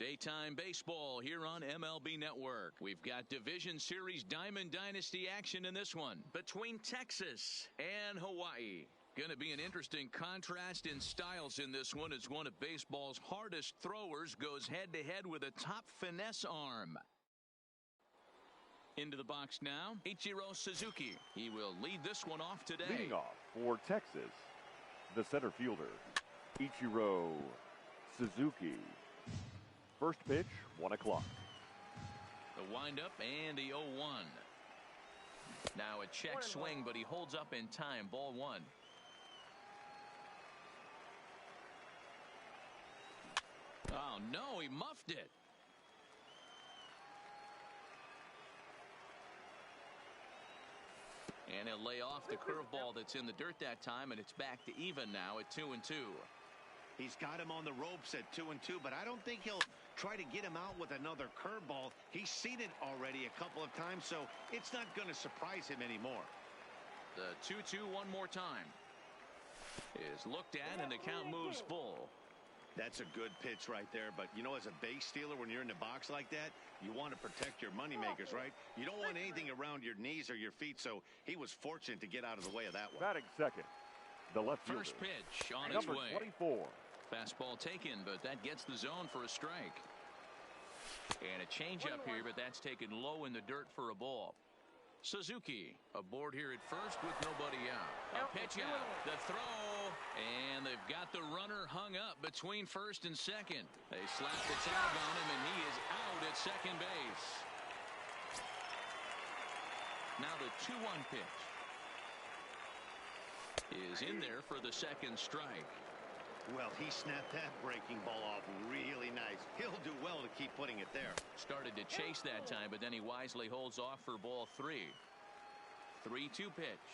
Daytime baseball here on MLB Network. We've got Division Series Diamond Dynasty action in this one between Texas and Hawaii. Going to be an interesting contrast in styles in this one as one of baseball's hardest throwers goes head-to-head with a top finesse arm. Into the box now, Ichiro Suzuki. He will lead this one off today. Leading off for Texas, the center fielder, Ichiro Suzuki. First pitch, 1 o'clock. The windup and the 0-1. Now a check swing, but he holds up in time. Ball 1. Oh, no, he muffed it. And he'll lay off the curveball that's in the dirt that time, and it's back to even now at 2-2. He's got him on the ropes at 2-2, but I don't think he'll try to get him out with another curveball. He's seen it already a couple of times, so it's not going to surprise him anymore. The 2-2 one more time is looked at, and the count moves full. That's a good pitch right there, but you know, as a base stealer, when you're in the box like that, you want to protect your moneymakers, right? You don't want anything around your knees or your feet, so he was fortunate to get out of the way of that one. Batting second, the left fielder. First pitch on Number his way. 24. Fastball taken, but that gets the zone for a strike. And a changeup here, but that's taken low in the dirt for a ball. Suzuki aboard here at first with nobody out. A pitch out, the throw, and they've got the runner hung up between first and second. They slap the tag on him, and he is out at second base. Now the 2-1 pitch is in there for the second strike. Well, he snapped that breaking ball off really nice. He'll do well to keep putting it there. Started to chase that time, but then he wisely holds off for ball 3. 3-2 pitch.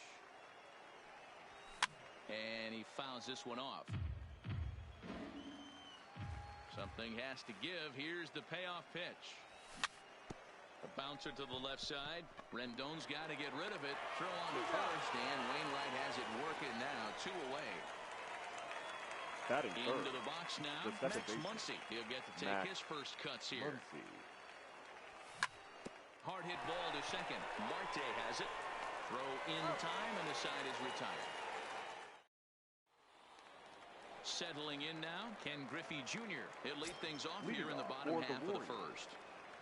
And he fouls this one off. Something has to give. Here's the payoff pitch. A bouncer to the left side. Rendon's got to get rid of it. Throw on to first, and Wainwright has it working now. 2 away. Batting into third, the box now, the Max baseman. Muncy. He'll get to take his first cuts here. Muncy. Hard hit ball to second. Marte has it. Throw in time, and the side is retired. Settling in now, Ken Griffey Jr. He'll lead things off here in the bottom half of the first.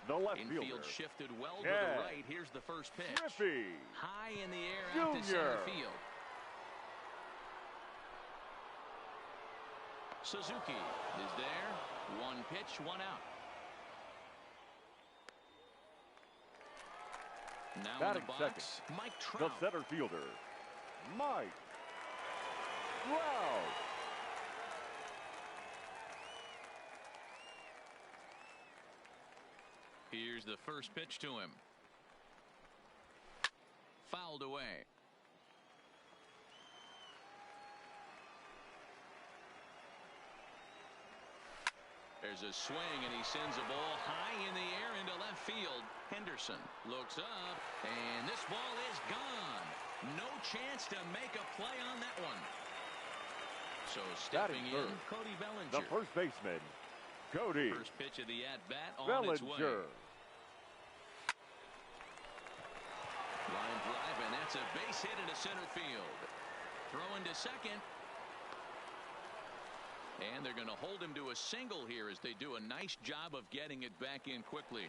The left Infield fielder. shifted well to the right. Here's the first pitch. Griffey High in the air out to center field. Suzuki is there. 1 pitch, 1 out. Now batting in the box, second, Mike Trout. the center fielder, Mike Trout. Here's the first pitch to him. Fouled away. There's a swing, and he sends a ball high in the air into left field. Henderson looks up, and this ball is gone. No chance to make a play on that one. So stepping in, Cody Bellinger. The first baseman, Cody. First pitch of the at-bat on Bellinger. its way. Line drive, and that's a base hit into center field. Throwing to second. And they're going to hold him to a single here as they do a nice job of getting it back in quickly.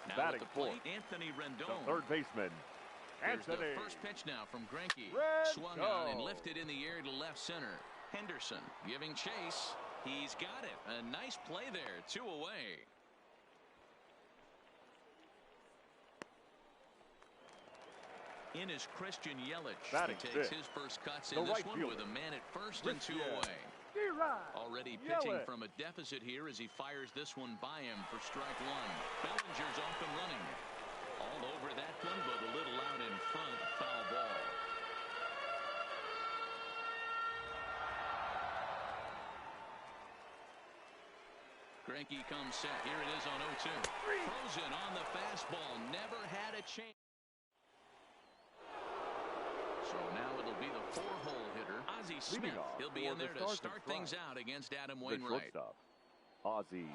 Now batting at the plate, fourth, Anthony Rendon. the third baseman, Here's Anthony. the first pitch now from Greinke. Rendon. Swung on and lifted in the air to left center. Henderson giving chase. He's got it. A nice play there. 2 away. In is Christian Yelich. Batting He takes fifth, his first cuts the in this right one with fielder, a man at first Christian and 2 away. Already pitching from a deficit here as he fires this one by him for strike 1. Bellinger's off and running. All over that one, but a little out in front. Foul ball. Greinke comes set. Here it is on 0-2. Frozen on the fastball. Never had a chance. So now it'll be the 4-hole hitter, Ozzie Smith. He'll be in there to start things out against Adam Wainwright. The shortstop, Ozzie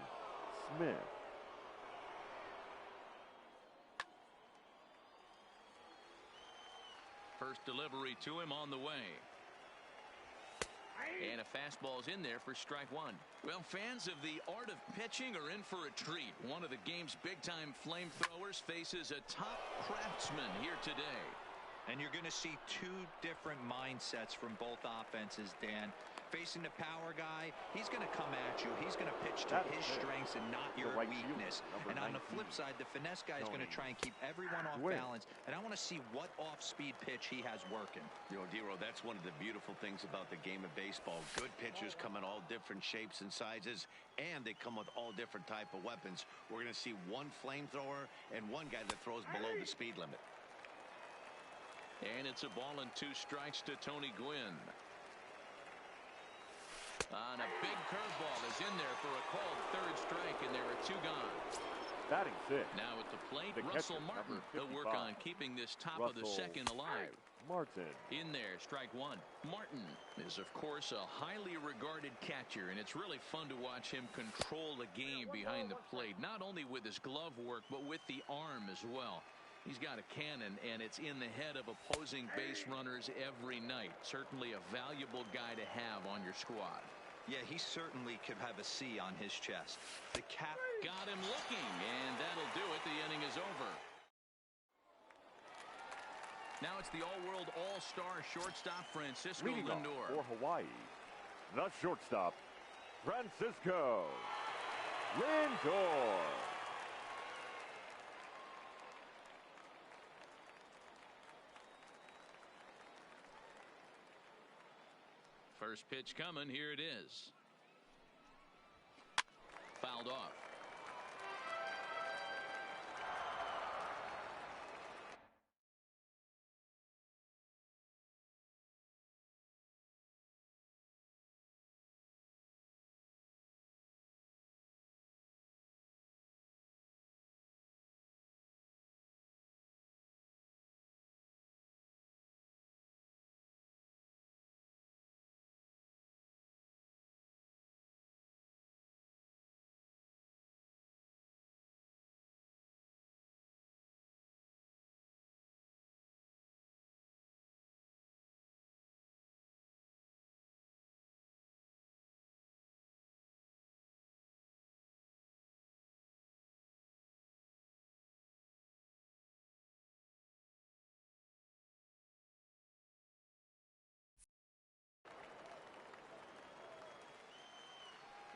Smith. First delivery to him on the way. And a fastball's in there for strike one. Well, fans of the art of pitching are in for a treat. One of the game's big-time flamethrowers faces a top craftsman here today. And you're going to see two different mindsets from both offenses, Dan. Facing the power guy, he's going to come at you. He's going to pitch to his strengths and not your weakness. And on the flip side, the finesse guy is going to try and keep everyone off balance. And I want to see what off-speed pitch he has working. You know, Dero, that's one of the beautiful things about the game of baseball. Good pitchers come in all different shapes and sizes, and they come with all different type of weapons. We're going to see one flamethrower and one guy that throws below the speed limit. And it's a ball and 2 strikes to Tony Gwynn. On a big curveball is in there for a called third strike, and there are 2 gone. Batting 6. Now at the plate, The Russell catcher, Martin. He'll work on keeping this top of the second alive. Martin. In there, strike 1. Martin is, of course, a highly regarded catcher, and it's really fun to watch him control the game behind the plate, not only with his glove work, but with the arm as well. He's got a cannon, and it's in the head of opposing base runners every night. Certainly a valuable guy to have on your squad. Yeah, he certainly could have a C on his chest. The cap got him looking, and that'll do it. The inning is over. Now it's the all-world all-star shortstop Francisco Leading off Lindor. for Hawaii, the shortstop, Francisco Lindor. First pitch coming. Here it is. Fouled off.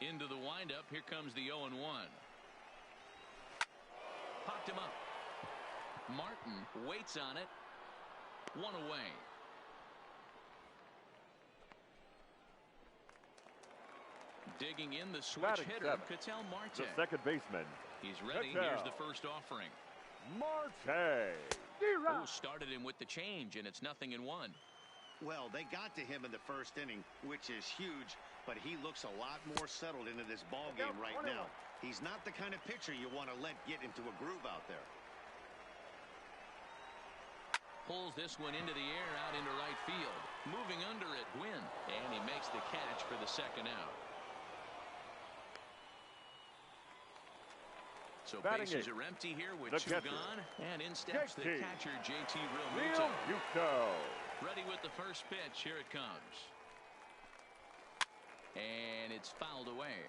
Into the windup. Here comes the 0-1. Popped him up. Martin waits on it. 1 away. Digging in the switch Batting hitter, 7. Ketel Marte. The second baseman. He's ready. Ketel Here's the first offering. Marte. Oh, started him with the change, and it's 0-1. Well, they got to him in the first inning, which is huge, but he looks a lot more settled into this ball game right now. He's not the kind of pitcher you want to let get into a groove out there. Pulls this one into the air out into right field. Moving under it, Gwynn, and he makes the catch for the second out. So bases are empty here with 2 gone, and in steps the catcher, JT Realmuto. Ready with the first pitch. Here it comes. And it's fouled away.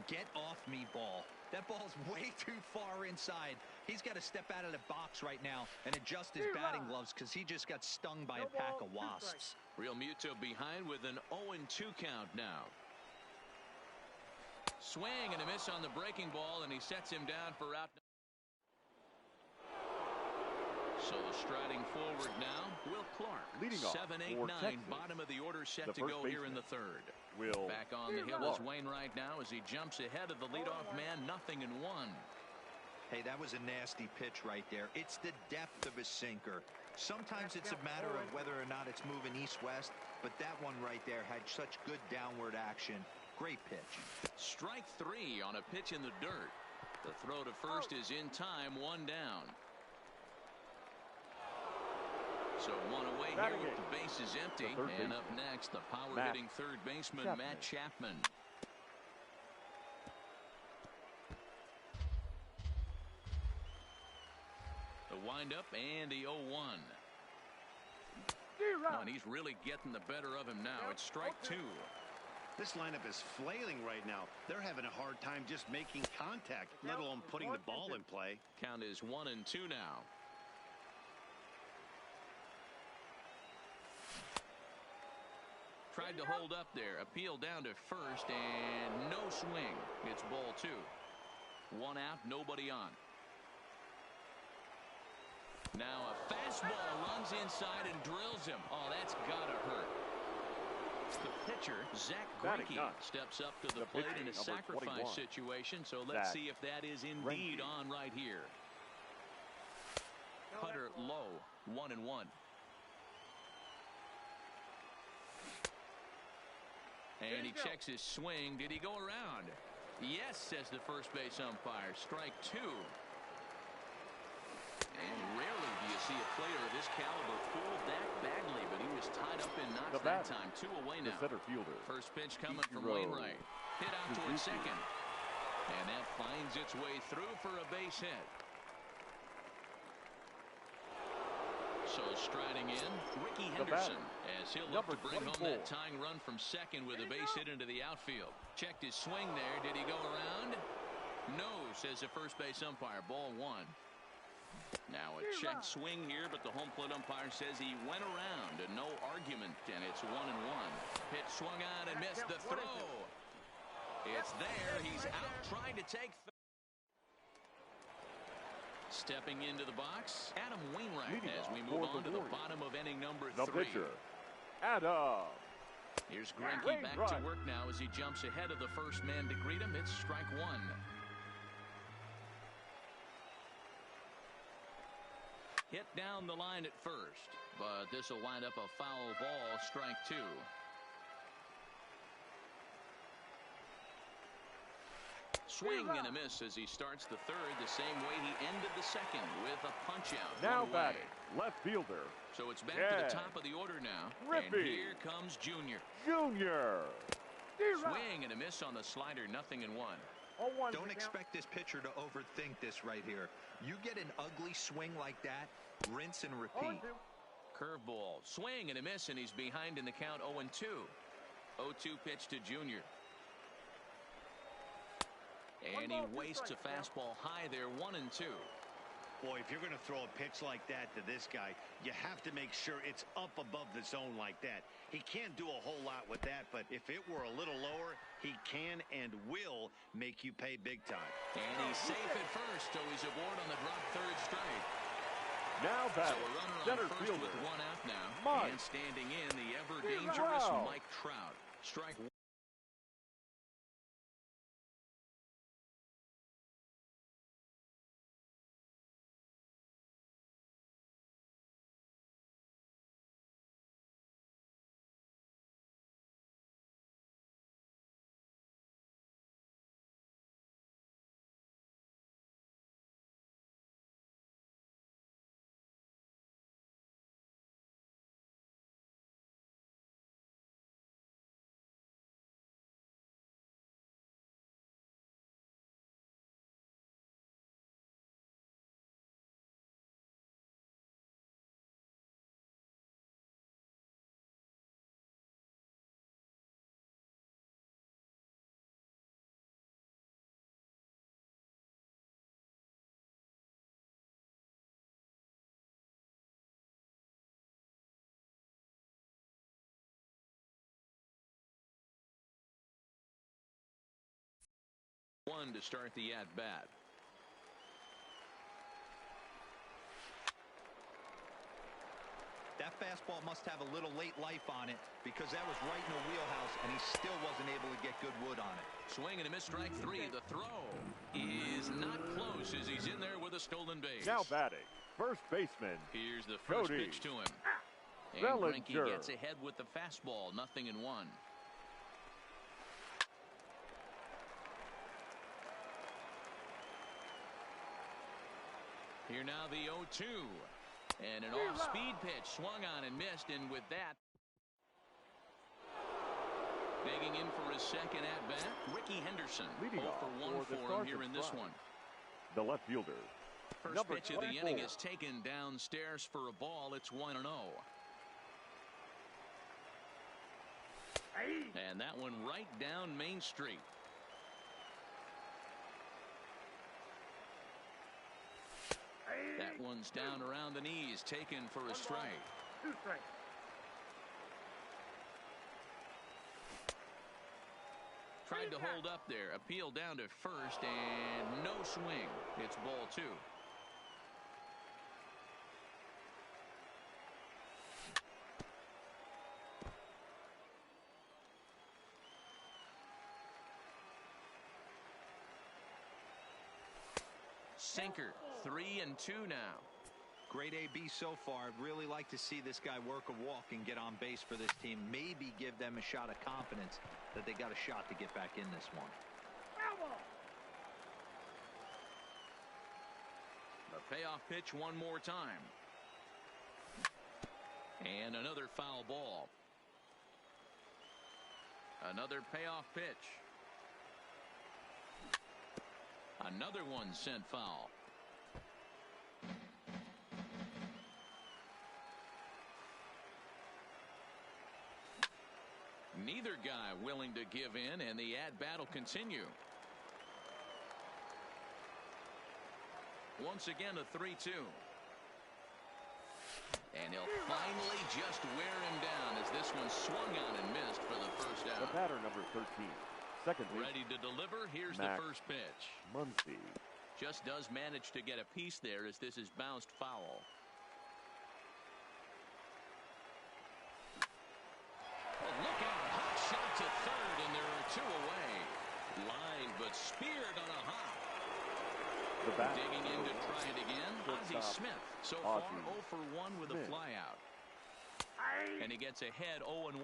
Get off me, ball. That ball's way too far inside. He's got to step out of the box right now and adjust his batting gloves because he just got stung by a pack of wasps. Realmuto behind with an 0-2 count now. Swing and a miss on the breaking ball, and he sets him down for out. So striding forward now, Will Clark. Leading off 7-8-9, Texas. bottom of the order set The to go here in baseman, the third. Will Back on the hill is Wainwright now as he jumps ahead of the leadoff man, 0-1. Hey, that was a nasty pitch right there. It's the depth of his sinker. Sometimes it's a matter of whether or not it's moving east-west, but that one right there had such good downward action. Great pitch. Strike 3 on a pitch in the dirt. The throw to first is in time, 1 down. So 1 away here with the bases empty. And up next, the power-hitting third baseman, Matt Chapman. and the 0-1. Oh, and he's really getting the better of him now. It's strike two. This lineup is flailing right now. They're having a hard time just making contact, let alone putting the ball in play. Count is 1-2 now. Tried to hold up there. Appeal down to first, and no swing. It's ball two. One out, nobody on. Now a fastball runs inside and drills him. Oh, that's gotta hurt. The pitcher, Zach Greinke, steps up to the plate in a sacrifice situation. So let's see if that is indeed on right here. Cutter low, 1-1. And he checks his swing. Did he go around? Yes, says the first base umpire. Strike two. And rarely do you see a player of this caliber pull that badly, but he was tied up in knots that time. Two away now. The center fielder. First pitch coming from Wainwright. Hit out towards second. And that finds its way through for a base hit. So striding in, Ricky Henderson, as he'll look to bring home that tying run from second with a base hit into the outfield. Checked his swing there. Did he go around? No, says the first base umpire. Ball one. Now a check swing here, but the home plate umpire says he went around, and no argument, and it's 1-1. Pitch swung on and missed the throw. It's there. He's out trying to take. Stepping into the box, Adam Wainwright as we move on to the bottom of inning number 3. The pitcher, Adam. Here's Greinke back to work now as he jumps ahead of the first man to greet him. It's strike one. Hit down the line at first, but this will wind up a foul ball, strike two. Swing and a miss as he starts the third the same way he ended the second with a punch out. Now batting, left fielder. So it's back to the top of the order now. And here comes Junior. Swing and a miss on the slider, 0-1. Don't expect this pitcher to overthink this right here. You get an ugly swing like that, rinse and repeat. Curveball, swing and a miss, and he's behind in the count 0-2. 0-2 pitch to Junior. And he wastes a fastball high there, 1-2. Boy, if you're going to throw a pitch like that to this guy, you have to make sure it's up above the zone like that. He can't do a whole lot with that, but if it were a little lower, he can and will make you pay big time. And he's safe at first, so he's aboard on the drop third strike. Now batting, so a runner center on first fielder, with one out now. Mike. And standing in, the ever-dangerous Mike Trout. Strike one. One to start the at-bat. That fastball must have a little late life on it because that was right in the wheelhouse, and he still wasn't able to get good wood on it. Swing and a miss, strike three. The throw is not close as he's in there with a stolen base. Now batting, first baseman. Here's the first pitch to him. And Greinke gets ahead with the fastball, 0-1. Here now the 0-2. And an off-speed pitch swung on and missed, and with that, digging in for his second at-bat, Ricky Henderson. 0 for 1 for him here in this one. The left fielder, First pitch of the inning is taken downstairs for a ball. It's 1-0. And that one right down Main Street. That one's down around the knees, taken for a strike. 2 strikes. Tried to hold up there. Appeal down to first, and no swing. It's ball 2. Sinker, 3-2 now. Great AB so far. I'd really like to see this guy work a walk and get on base for this team. Maybe give them a shot of confidence that they got a shot to get back in this one. The payoff pitch one more time. And another foul ball. Another payoff pitch. Another one sent foul. Neither guy willing to give in, and the at-bat will continue. Once again, a 3-2. And he'll finally just wear him down as this one swung on and missed for the first out. The batter, number 13. Second base. Ready to deliver. Here's Max the first pitch. Muncy. Just does manage to get a piece there as this is bounced foul. Oh, look out. Hot shot to third, and there are 2 away. Line, but speared on a hop. The back. Digging in to try it again. Ozzie Smith. So far 0 for 1 with a flyout. And he gets ahead 0-1.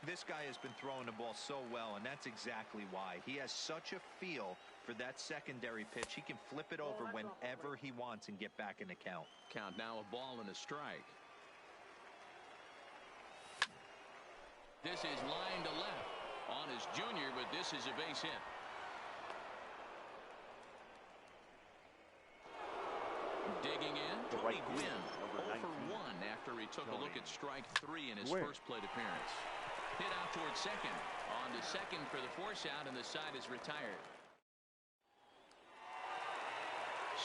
This guy has been throwing the ball so well, and that's exactly why. He has such a feel for that secondary pitch. He can flip it over whenever he wants and get back in the count. Count now, a ball and a strike. This is line to left on his junior, but this is a base hit. Digging in, Tony Gwynn, 0 for 1 after he took a look at strike 3 in his first plate appearance. Hit out towards second. On to second for the force out, and the side is retired.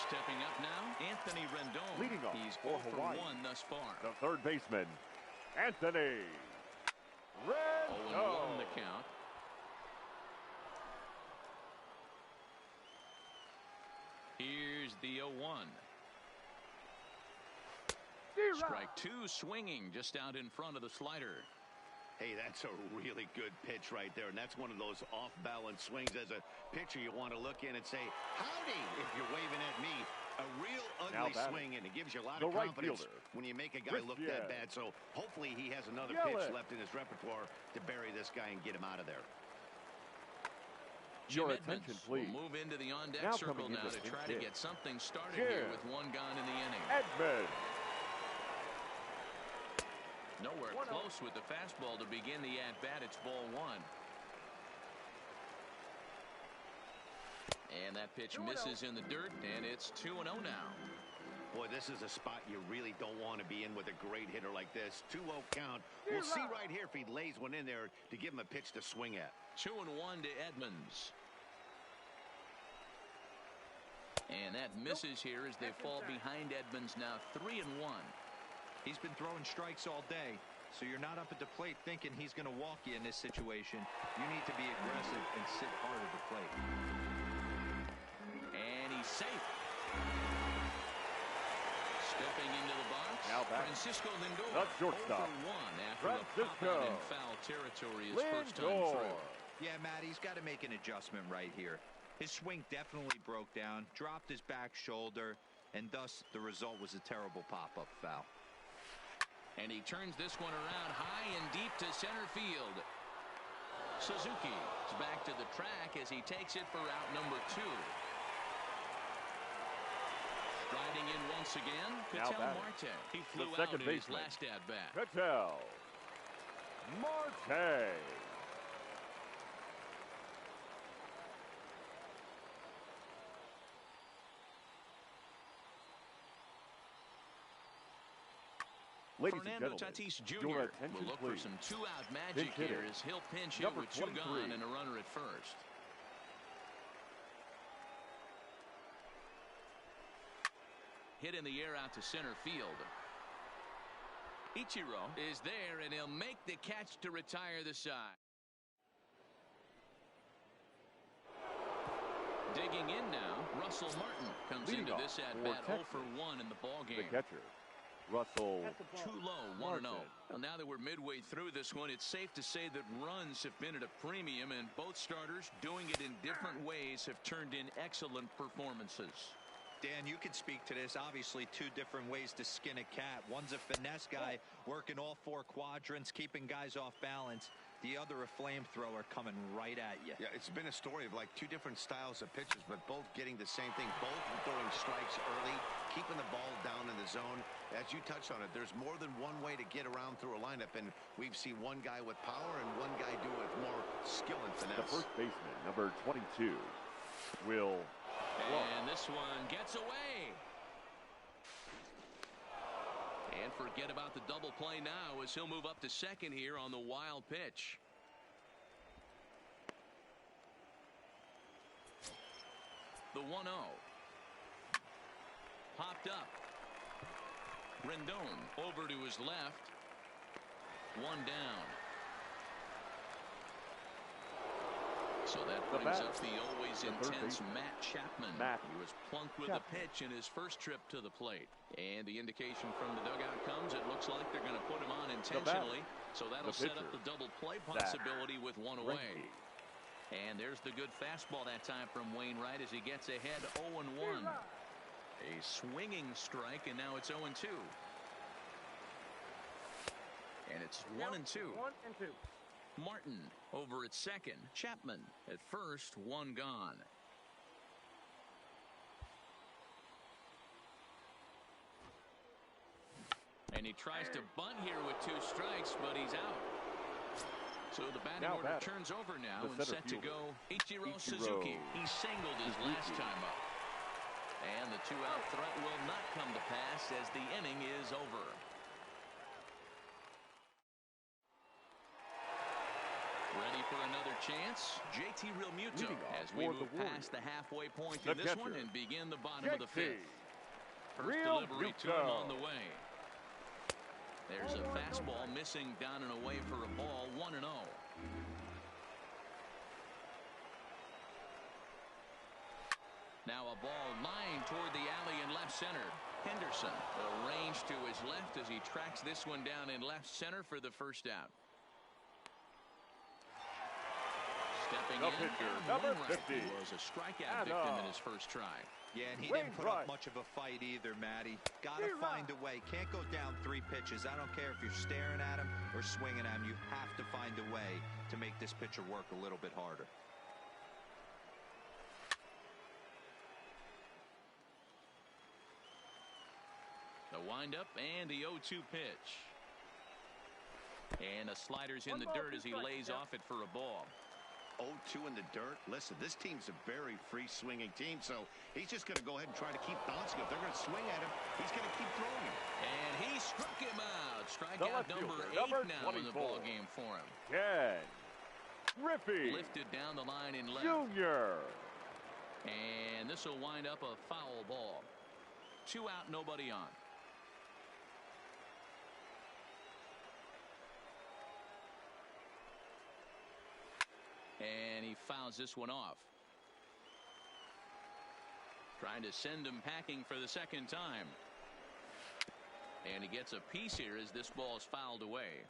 Stepping up now, Anthony Rendon. Leading off He's for 0 for Hawaii. 1 thus far. The third baseman, Anthony Rendon. 0-1 the count. Here's the 0-1. Strike 2 swinging just out in front of the slider. Hey, that's a really good pitch right there, and that's one of those off-balance swings. As a pitcher, you want to look in and say, howdy, if you're waving at me. A real ugly swing, and it gives you a lot of confidence when you make a guy look that bad. So hopefully he has another pitch left in his repertoire to bury this guy and get him out of there. Your attention, please. We'll move into the on-deck circle now to try to get something started here with 1 gone in the inning. Edmonds. Nowhere close with the fastball to begin the at-bat. It's ball 1. And that pitch misses in the dirt, and it's 2-0 now. Boy, this is a spot you really don't want to be in with a great hitter like this. 2-0 count. We'll see right here if he lays one in there to give him a pitch to swing at. 2-1 to Edmonds. And that misses here as they fall behind Edmonds now 3-1. He's been throwing strikes all day, so you're not up at the plate thinking he's going to walk you in this situation. You need to be aggressive and sit hard at the plate. And he's safe. Stepping into the box, now back. Francisco Lindor. The shortstop. 0 for 1 after a pop-out in foul territory his first time through. Yeah, Matt, he's got to make an adjustment right here. His swing definitely broke down, dropped his back shoulder, and thus the result was a terrible pop-up foul. And he turns this one around high and deep to center field. Suzuki is back to the track as he takes it for out number 2. Striding in once again, Ketel Marte. He flew out in his last at-bat. Ketel Marte. Ladies Fernando and gentlemen, Tatis Jr. your attention, will look please. for some two-out magic Pinch here hitter, as he'll pinch hit number with two 23. gone and a runner at first. Hit in the air out to center field. Ichiro is there, and he'll make the catch to retire the side. Digging in now, Russell Martin comes Leading into off this at for bat 0 Texas, for 1 in the ball The game. catcher, Russell Too low, 1-0. Martin. Well, now that we're midway through this one, it's safe to say that runs have been at a premium, and both starters, doing it in different ways, have turned in excellent performances. Dan, you can speak to this. Obviously, two different ways to skin a cat. One's a finesse guy working all four quadrants, keeping guys off balance. The other a flamethrower coming right at you. Yeah, it's been a story of like two different styles of pitchers, but both getting the same thing. Both throwing strikes early, keeping the ball down in the zone. As you touched on it, there's more than one way to get around through a lineup, and we've seen one guy with power and one guy do it with more skill and finesse. The first baseman, number 22, will. And this one gets away. And forget about the double play now as he'll move up to second here on the wild pitch. The 1-0. Popped up. Rendon over to his left. One down. So that brings up the always intense Matt Chapman. He was plunked with a pitch in his first trip to the plate. And the indication from the dugout comes, it looks like they're going to put him on intentionally. So that'll set up the double play possibility with one away. And there's the good fastball that time from Wainwright as he gets ahead 0-1. A swinging strike, and now it's 0-2. And it's 1-2. Martin over at second. Chapman at first. One gone. And he tries to bunt here with two strikes, but he's out. So the batting order turns over now and set to go Ichiro Suzuki. He singled his last time up. And the two-out threat will not come to pass as the inning is over. Ready for another chance? JT Realmuto as we move past the halfway point in this one and begin the bottom of the fifth. First delivery to him on the way. There's a fastball missing down and away for a ball. 1-0. Now a ball lined toward the alley in left center. Henderson arranged to his left as he tracks this one down in left center for the first out. Stepping in, number Wainwright, 50. who was a strikeout victim in his first try. Yeah, and he didn't put up much of a fight either, Matty. Got to find a way. Can't go down 3 pitches. I don't care if you're staring at him or swinging at him. You have to find a way to make this pitcher work a little bit harder. The windup and the 0-2 pitch. And the slider's in the dirt as he lays off it for a ball. 0-2 in the dirt. Listen, this team's a very free-swinging team, so he's just going to go ahead and try to keep bouncing. If they're going to swing at him, he's going to keep throwing him. And he struck him out. Strikeout number 8 now in the ball game for him. Ken Griffey. Lifted down the line in left. Junior. And this will wind up a foul ball. 2 out, nobody on. And he fouls this one off. Trying to send him packing for the second time. And he gets a piece here as this ball is fouled away.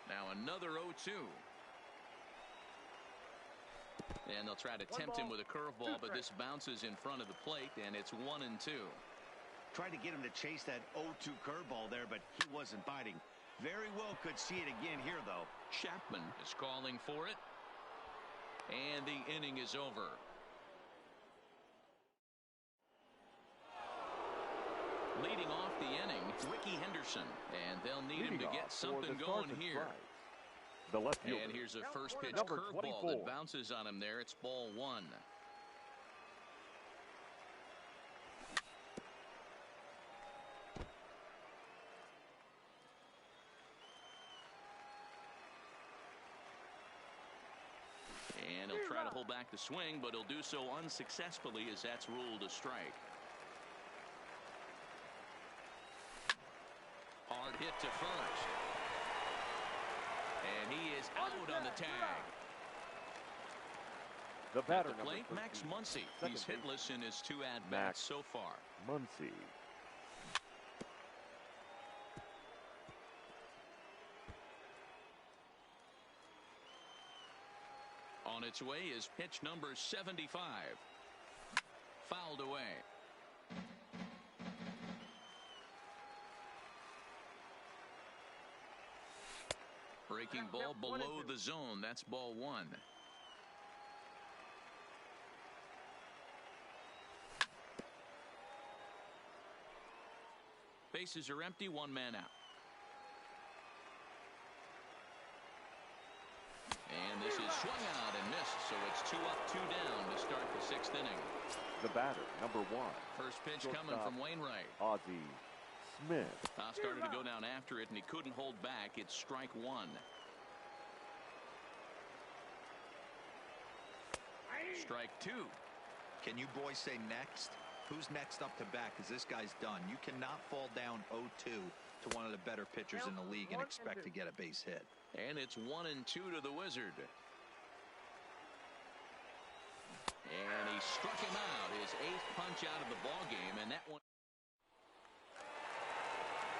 Now another 0-2. And they'll try to tempt him with a curveball, but this bounces in front of the plate, and it's 1-2. Tried to get him to chase that 0-2 curveball there, but he wasn't biting. Very well could see it again here, though. Chapman is calling for it. And the inning is over. Leading off the inning, Ricky Henderson. And they'll need him to get something going here. The left fielder. And here's a first pitch Number curveball 24. that bounces on him there. It's ball 1. back to swing, but he'll do so unsuccessfully as that's ruled a strike. Hard hit to first. And he is out on the tag. The batter, at the plate, Max Muncy. He's hitless in his 2 at-bats so far. Muncy. On its way is pitch number 75. Fouled away. Breaking ball below the zone. That's ball 1. Bases are empty, 1 man out. And this is swung out and missed, so it's 2 up, 2 down to start the 6th inning. The batter, number 1. First pitch coming from Wainwright. Ozzie Smith. Started to go down after it, and he couldn't hold back. It's strike 1. Strike 2. Can you boys say next? Who's next up to bat? Because this guy's done. You cannot fall down 0-2 to one of the better pitchers in the league and expect to get a base hit. And it's 1-2 to the Wizard. And he struck him out. His 8th punch out of the ball game, and that one.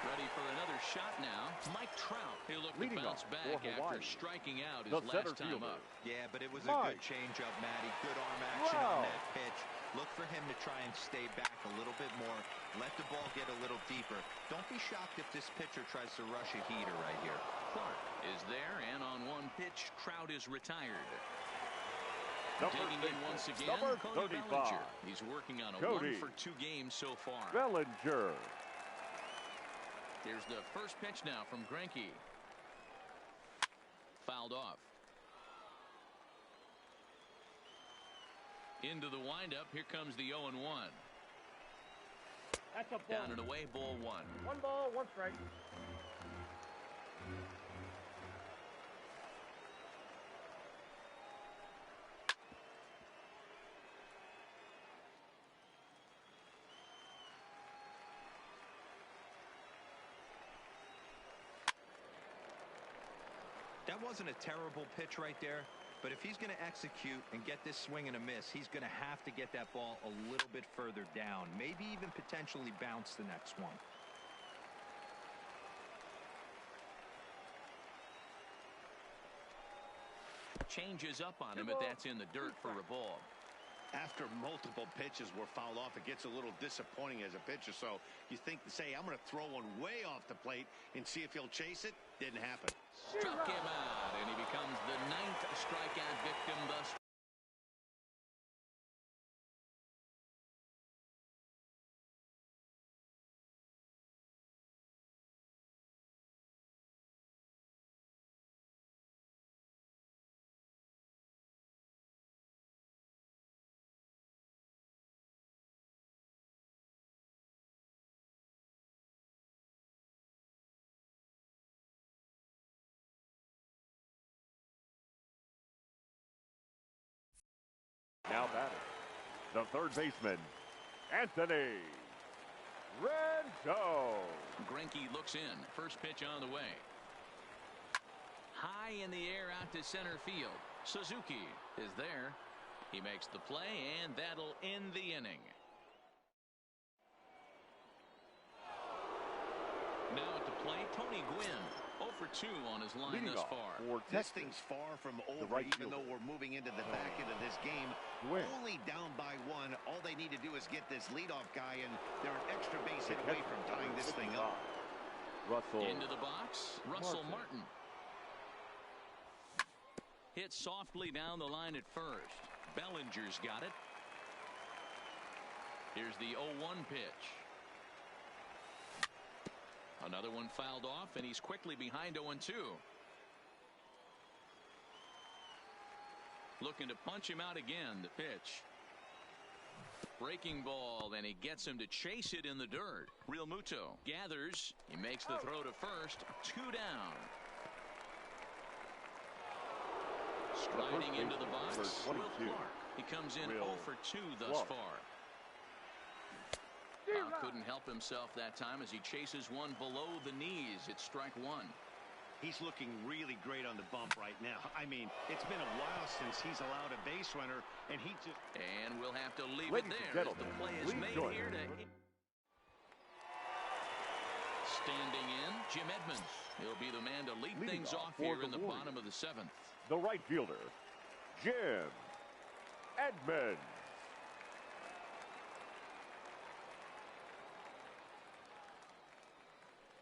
Ready for another shot now. Mike Trout. He'll look to bounce back after striking out his last time up. Yeah, but it was a good changeup, Matty. Good arm action on that pitch. Look for him to try and stay back a little bit more. Let the ball get a little deeper. Don't be shocked if this pitcher tries to rush a heater right here. Clark is there, and on one pitch, Trout is retired. Digging in once again, Cody Bellinger. He's working on a 1 for 2 games so far. Bellinger. Here's the first pitch now from Greinke. Fouled off. Into the windup. Here comes the 0-1. That's a ball. Down and away, ball 1. 1 ball, 1 strike. That wasn't a terrible pitch right there, but if he's going to execute and get this swing and a miss, he's going to have to get that ball a little bit further down, maybe even potentially bounce the next one. Changes up on him, but that's in the dirt for a ball. After multiple pitches were fouled off, it gets a little disappointing as a pitcher. So you think to say, I'm going to throw one way off the plate and see if he'll chase it. Didn't happen. Struck him out, and he becomes the 9th strikeout victim thus far. Now batting, the third baseman, Anthony Rendon. Greinke looks in. First pitch on the way. High in the air out to center field. Suzuki is there. He makes the play, and that'll end the inning. Now at the plate, Tony Gwynn. 0 for 2 on his line thus far. This thing's far from over, even though we're moving into the back end of this game. Only down by 1. All they need to do is get this leadoff guy, and they're an extra base hit away from tying this thing up. Russell into the box. Russell Martin. Hit softly down the line at first. Bellinger's got it. Here's the 0-1 pitch. Another one fouled off, and he's quickly behind 0-2. Looking to punch him out again. The pitch. Breaking ball, and he gets him to chase it in the dirt. Real Muto gathers. He makes the throw to first. 2 down. Sliding into the box, Will 22. Clark. He comes in Will 0 for 2 thus Clark. far. Couldn't help himself that time as he chases one below the knees. It's strike one. He's looking really great on the bump right now. I mean, it's been a while since he's allowed a base runner, and he just... And we'll have to leave Ladies it and there as gentlemen, the play is please made join here me. Standing in, Jim Edmonds. He'll be the man to lead Leading things off off for here the in the Warriors. bottom of the 7th. The right fielder, Jim Edmonds.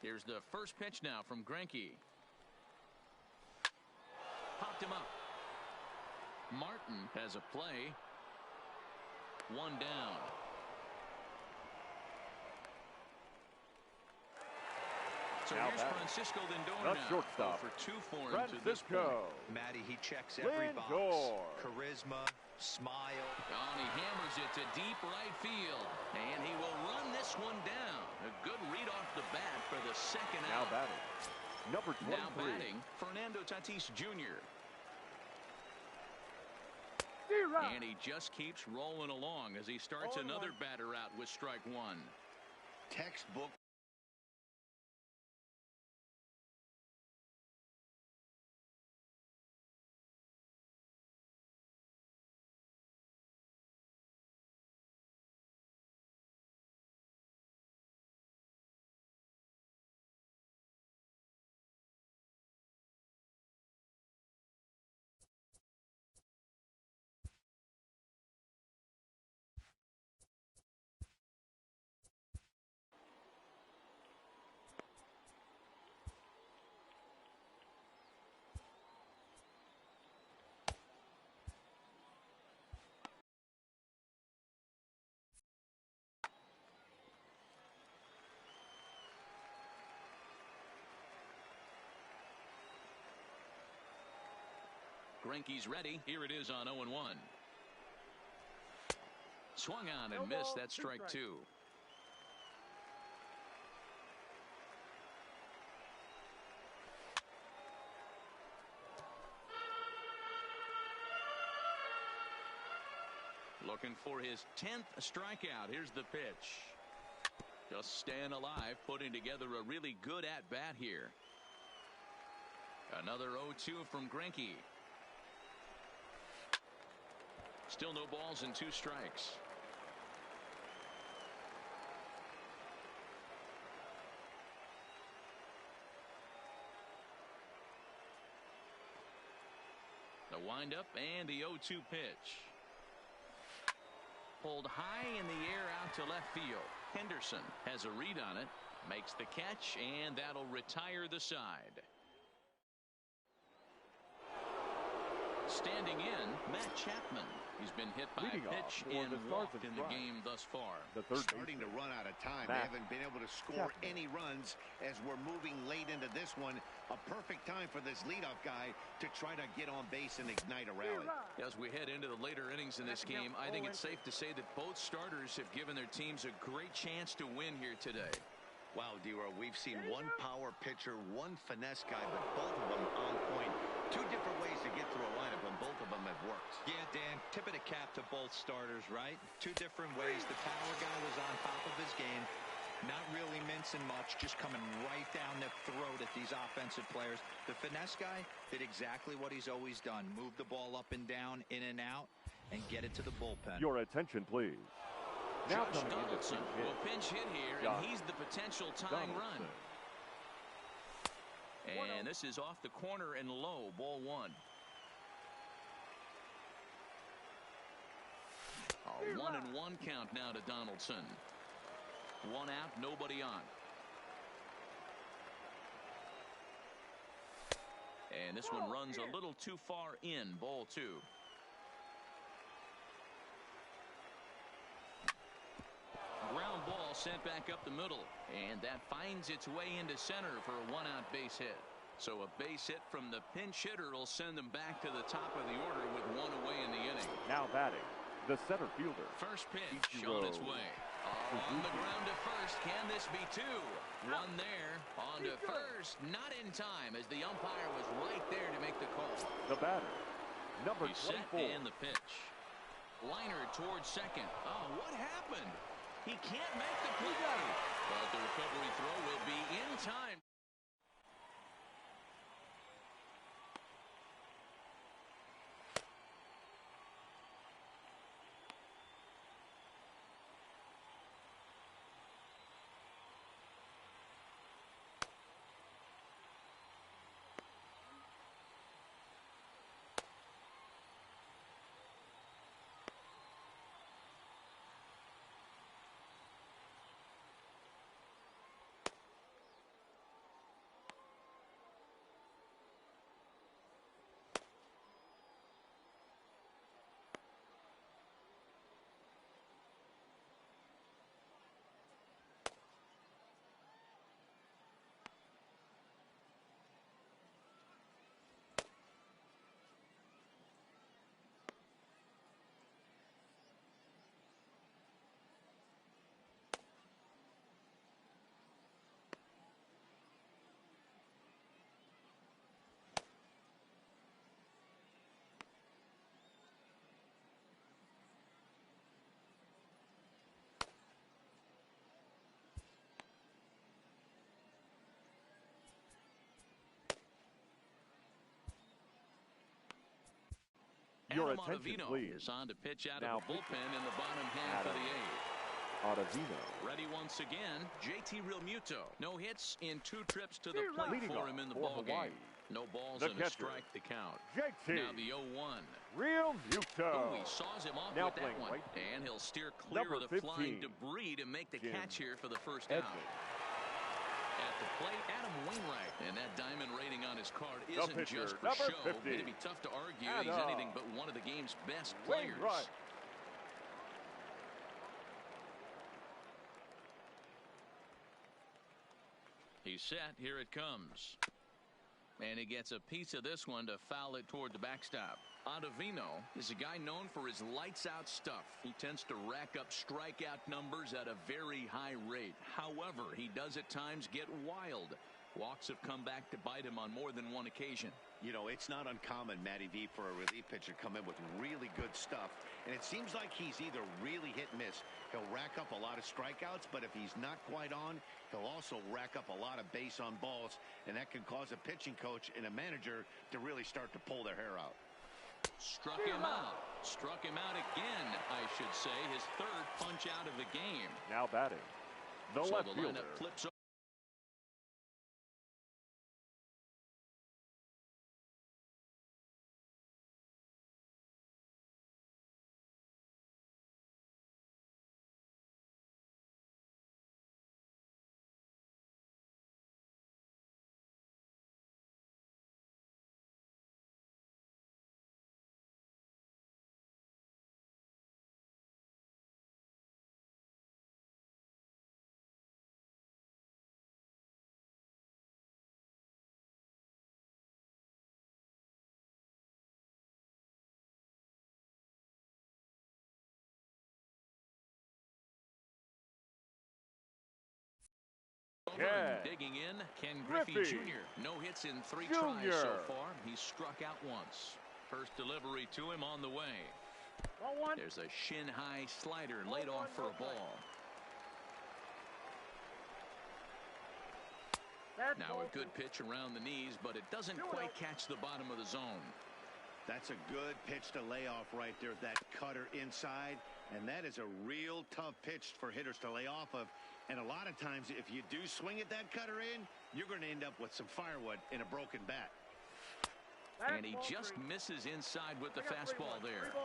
Here's the first pitch now from Greinke. Popped him up. Martin has a play. One down. So Now here's batting. Francisco Lindor The now. shortstop, 0 for 2 for him to this point. Francisco Matty, he checks every box. Lindor. Charisma, smile. And he hammers it to deep right field. And he will run this one down. A good read off the bat for the second Now out. batting, number 23. Now batting, Fernando Tatis Jr. And he just keeps rolling along as he starts another batter out with strike one. Textbook. Greinke's ready. Here it is on 0-1. Swung on and missed. That's strike two. Looking for his 10th strikeout. Here's the pitch. Just staying alive, putting together a really good at-bat here. Another 0-2 from Greinke. Still no balls and 2 strikes. The windup and the 0-2 pitch. Pulled high in the air out to left field. Henderson has a read on it, makes the catch, and that'll retire the side. Standing in, Matt Chapman. He's been hit by Leading a pitch off for and the Stars walked and in the Stripes. game thus far. The third Starting to baseman, run out of time. Matt They haven't been able to score Chapman. any runs as we're moving late into this one. A perfect time for this leadoff guy to try to get on base and ignite a rally. As we head into the later innings in this game, I think it's safe to say that both starters have given their teams a great chance to win here today. Wow, D-Row, we've seen one power pitcher, one finesse guy, but both of them on point. 2 different ways to get through a lineup, and both of them have worked. Yeah, Dan, tip of the cap to both starters, right? 2 different ways. The power guy was on top of his game, not really mincing much, just coming right down the throat at these offensive players. The finesse guy did exactly what he's always done. Move the ball up and down, in and out, and get it to the bullpen. Your attention, please. Now Josh coming into Donaldson pinch hit. will pinch hit here, Josh and he's the potential tying run. Donaldson. And this is off the corner and low, ball 1. A 1-1 count now to Donaldson. 1 out, nobody on. And this one runs a little too far in, ball 2. Ground ball sent back up the middle, and that finds its way into center for a 1-out base hit. So a base hit from the pinch hitter will send them back to the top of the order with 1 away in the inning. Now batting, the center fielder. First pitch Ichiro on its way. On the ground to first. Can this be 2? 1 there. On to first. Not in time as the umpire was right there to make the call. The batter, Number He's set 24. and the pitch. Liner towards second. Oh, what happened? He can't make the play. But the recovery throw will be in time. Your Adam attention, Ottavino please. is on to pitch out Now of the bullpen in the bottom half of the eighth. Ottavino. Ready once again, JT Realmuto. No hits in 2 trips to the plate Leading for off him in the for ballgame. Hawaii. No balls The and a catcher, strike to count. JT Now the 0-1. Realmuto. Oh, he saws him off Now with that playing one. right And he'll steer clear Number of the flying 15, debris to make the Jim catch here for the first Edmonds. out. At the plate, Adam Wainwright. And that diamond rating on his card isn't pitcher, just for number show. 50, It'd be tough to argue he's Adam anything but one of the game's best players. Wainwright. He's set. Here it comes. And he gets a piece of this one to foul it toward the backstop. Ottavino is a guy known for his lights-out stuff. He tends to rack up strikeout numbers at a very high rate. However, he does at times get wild. Walks have come back to bite him on more than one occasion. You know, it's not uncommon, Matty V, for a relief pitcher to come in with really good stuff. And it seems like he's either really hit and miss. He'll rack up a lot of strikeouts, but if he's not quite on, he'll also rack up a lot of base on balls. And that can cause a pitching coach and a manager to really start to pull their hair out. Struck him out. Struck him out again, I should say. His 3rd punch out of the game. Now batting. The So left the fielder. lineup flips over. Yeah. Digging in, Ken Griffey Jr. No hits in 3 tries so far. He's struck out once. First delivery to him on the way. There's a shin-high slider laid off for a ball. Now a good pitch around the knees, but it doesn't quite catch the bottom of the zone. That's a good pitch to lay off right there, that cutter inside. And that is a real tough pitch for hitters to lay off of. And a lot of times, if you do swing at that cutter in, you're going to end up with some firewood in a broken bat. And he just misses inside with the fastball there.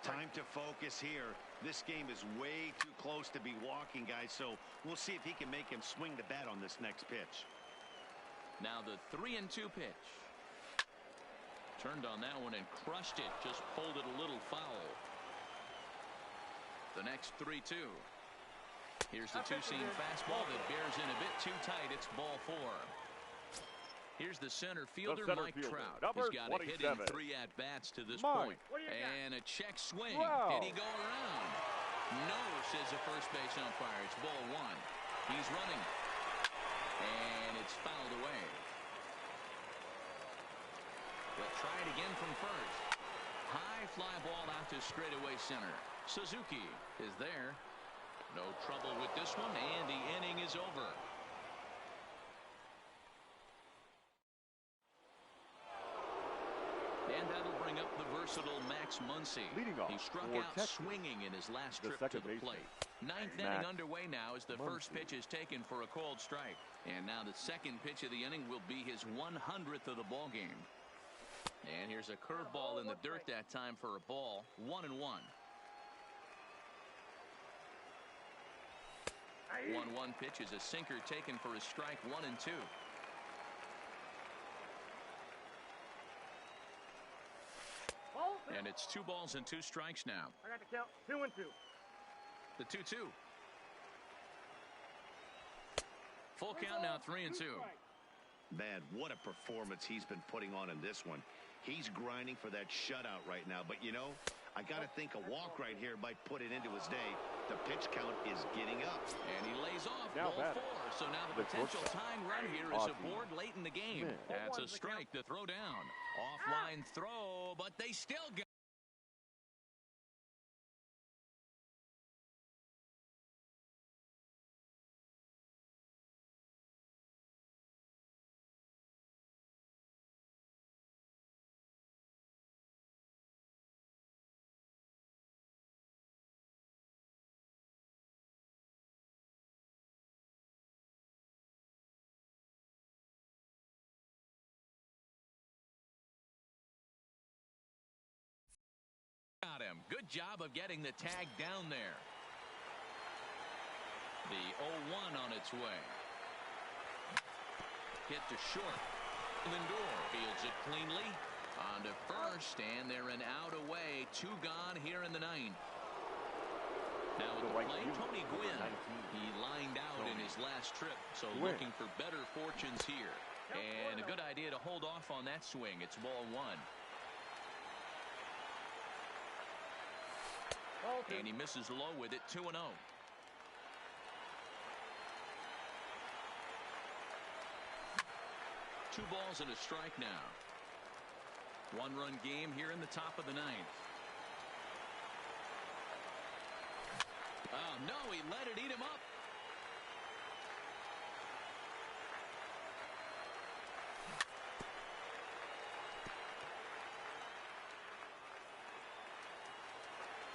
Time to focus here. This game is way too close to be walking, guys, so we'll see if he can make him swing the bat on this next pitch. Now the 3-2 pitch. Turned on that one and crushed it. Just pulled it a little foul. The next 3-2. Here's the two-seam fastball that bears in a bit too tight. It's ball 4. Here's the center fielder, Mike Trout. He's got a hit in 3 at-bats to this point. And a check swing. Did he go around? No, says the first base umpire. It's ball 1. He's running. And it's fouled away. They'll try it again from first. high fly ball out to straightaway center. Suzuki is there. No trouble with this one, and the inning is over. And that'll bring up the versatile Max Muncy. Leading off he struck for out Texas, swinging in his last the trip to the baseman, plate. Ninth Max inning underway now as the Muncy. first pitch is taken for a called strike. And now the second pitch of the inning will be his 100th of the ball game. And here's a curveball in the dirt that time for a ball. 1-1. 1-1 pitch is a sinker taken for a strike. 1-2. And it's 2 balls and 2 strikes now. I got the count. 2-2. The 2-2. Full count now. 3-2. Man, what a performance he's been putting on in this one. He's grinding for that shutout right now. But, you know, I got to think a walk right here might put it into his day. The pitch count is getting up. And he lays off. Now ball 4. So now the potential tying run here is aboard late in the game. That's a strike to throw down. Offline throw, but they still go. Him. Good job of getting the tag down there. The 0-1 on its way. Hit to short. Lindor fields it cleanly. On to first, and they're an out away. 2 gone here in the 9th. Now at the plate, Tony Gwynn. He lined out in his last trip, so looking for better fortunes here. And a good idea to hold off on that swing. It's ball 1. And he misses low with it. 2-0. 2 balls and a strike now. 1-run game here in the top of the 9th. Oh, no, he let it eat him up.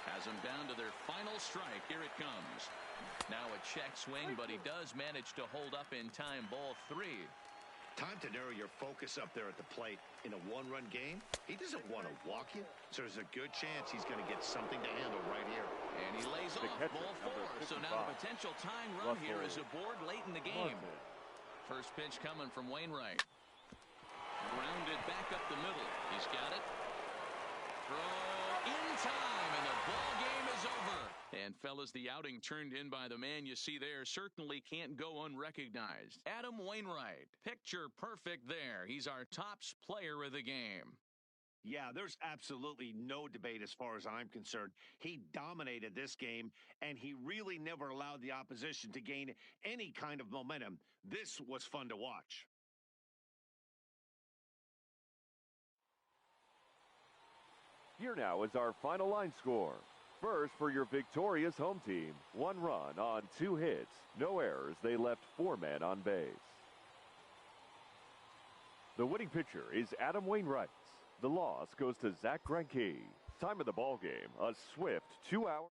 Has them down to their final strike. Here it comes. Now a check swing, but he does manage to hold up in time. Ball 3. Time to narrow your focus up there at the plate. In a 1-run game, he doesn't want to walk you, so there's a good chance he's going to get something to handle right here. And he lays off. Ball 4. So now the potential tying run here is aboard late in the game. First pitch coming from Wainwright. Grounded back up the middle. He's got it. Throw in time, and the ball game is over. And, fellas, the outing turned in by the man you see there certainly can't go unrecognized. Adam Wainwright, picture perfect there. He's our tops player of the game. Yeah, there's absolutely no debate as far as I'm concerned. He dominated this game, and he really never allowed the opposition to gain any kind of momentum. This was fun to watch. Here now is our final line score. First, for your victorious home team, 1 run on 2 hits. No errors. They left 4 men on base. The winning pitcher is Adam Wainwright. The loss goes to Zach Greinke. Time of the ball game, a swift 2 hours.